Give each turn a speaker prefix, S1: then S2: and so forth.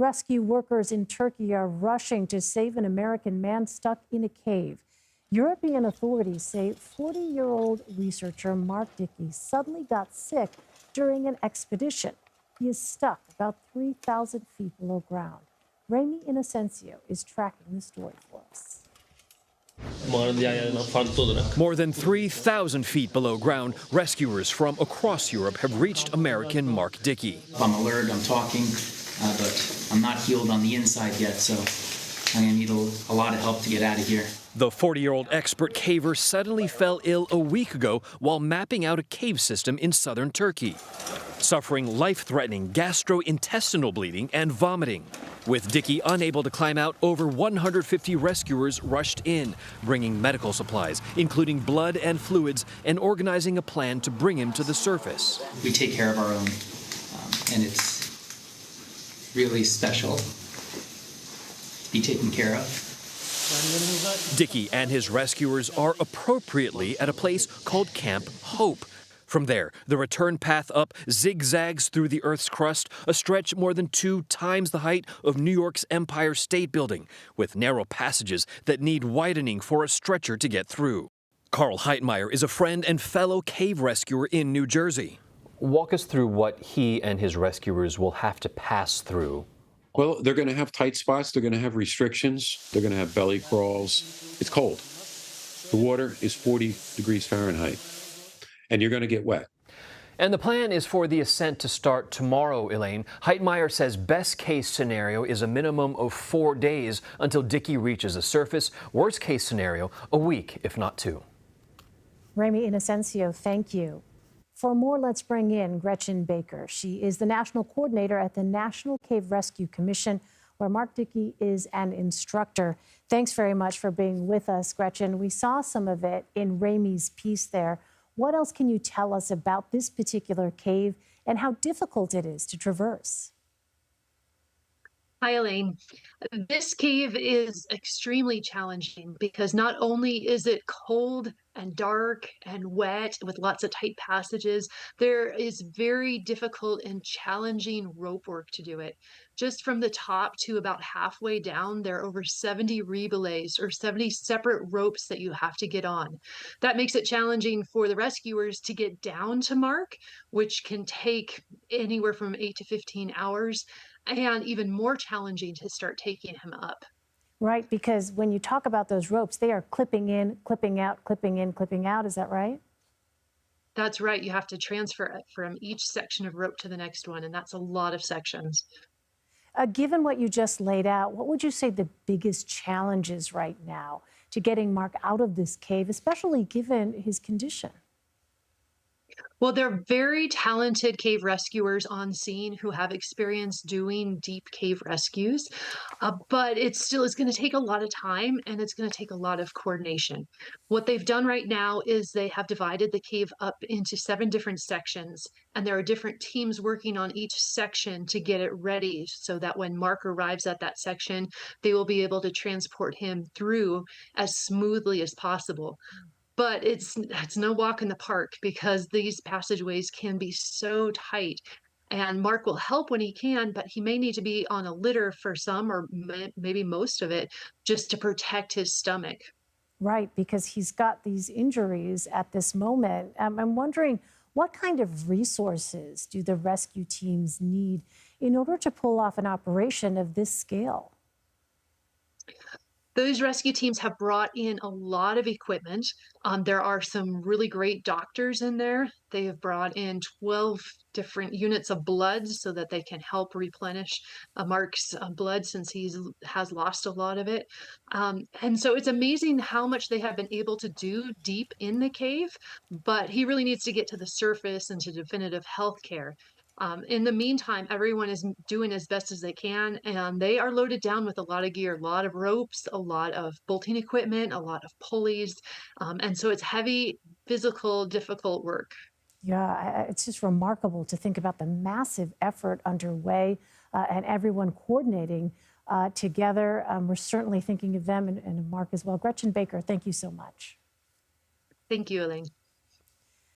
S1: Rescue workers in Turkey are rushing to save an American man stuck in a cave. European authorities say 40-year-old researcher Mark Dickey suddenly got sick during an expedition. He is stuck about 3,000 feet below ground. Ramy Inocencio is tracking the story for us.
S2: More than 3,000 feet below ground, rescuers from across Europe have reached American Mark Dickey.
S3: I'm alert, I'm talking, but I'm not healed on the inside yet, so I'm going to need a lot of help to get out of here.
S2: The 40-year-old expert caver suddenly fell ill a week ago while mapping out a cave system in southern Turkey, suffering life-threatening gastrointestinal bleeding and vomiting. With Dickey unable to climb out, over 150 rescuers rushed in, bringing medical supplies, including blood and fluids, and organizing a plan to bring him to the surface.
S3: We take care of our own, and it's really special to be taken care of.
S2: Dickey and his rescuers are appropriately at a place called Camp Hope. From there, the return path up zigzags through the Earth's crust, a stretch more than 2 times the height of New York's Empire State Building, with narrow passages that need widening for a stretcher to get through. Carl Heitmeyer is a friend and fellow cave rescuer in New Jersey. Walk us through what he and his rescuers will have to pass through.
S4: Well, they're going to have tight spots. They're going to have restrictions. They're going to have belly crawls. It's cold. The water is 40 degrees Fahrenheit, and you're going to get wet.
S2: And the plan is for the ascent to start tomorrow, Elaine. Heitmeyer says best case scenario is a minimum of 4 days until Dickey reaches the surface. Worst case scenario, a week, if not 2.
S1: Ramy Inocencio, thank you. For more, let's bring in Gretchen Baker. She is the national coordinator at the National Cave Rescue Commission, where Mark Dickey is an instructor. Thanks very much for being with us, Gretchen. We saw some of it in Ramy's piece there. What else can you tell us about this particular cave and how difficult it is to traverse?
S5: Hi, Elaine. This cave is extremely challenging because not only is it cold and dark and wet with lots of tight passages, there is very difficult and challenging rope work to do it. Just from the top to about halfway down, there are over 70 rebelays or 70 separate ropes that you have to get on. That makes it challenging for the rescuers to get down to Mark, which can take anywhere from 8 to 15 hours. And even more challenging to start taking him up.
S1: Right, because when you talk about those ropes, they are clipping in, clipping out, clipping in, clipping out. Is that right?
S5: That's right. You have to transfer it from each section of rope to the next one, and that's a lot of sections.
S1: Given what you just laid out, what would you say the biggest challenges right now to getting Mark out of this cave, especially given his condition?
S5: Well, they're very talented cave rescuers on scene who have experience doing deep cave rescues, but it's going to take a lot of time and it's going to take a lot of coordination. What they've done right now is they have divided the cave up into 7 different sections, and there are different teams working on each section to get it ready so that when Mark arrives at that section, they will be able to transport him through as smoothly as possible. But it's no walk in the park because these passageways can be so tight. And Mark will help when he can, but he may need to be on a litter for some or maybe most of it just to protect his stomach.
S1: Right, because he's got these injuries at this moment. I'm wondering, what kind of resources do the rescue teams need in order to pull off an operation of this scale?
S5: Those rescue teams have brought in a lot of equipment. There are some really great doctors in there. They have brought in 12 different units of blood so that they can help replenish Mark's blood since he has lost a lot of it. And so it's amazing how much they have been able to do deep in the cave, but he really needs to get to the surface and to definitive health care. In the meantime, everyone is doing as best as they can, and they are loaded down with a lot of gear, a lot of ropes, a lot of bolting equipment, a lot of pulleys. And so it's heavy, physical, difficult work.
S1: Yeah, it's just remarkable to think about the massive effort underway and everyone coordinating together. We're certainly thinking of them and Mark as well. Gretchen Baker, thank you so much.
S5: Thank you, Elaine.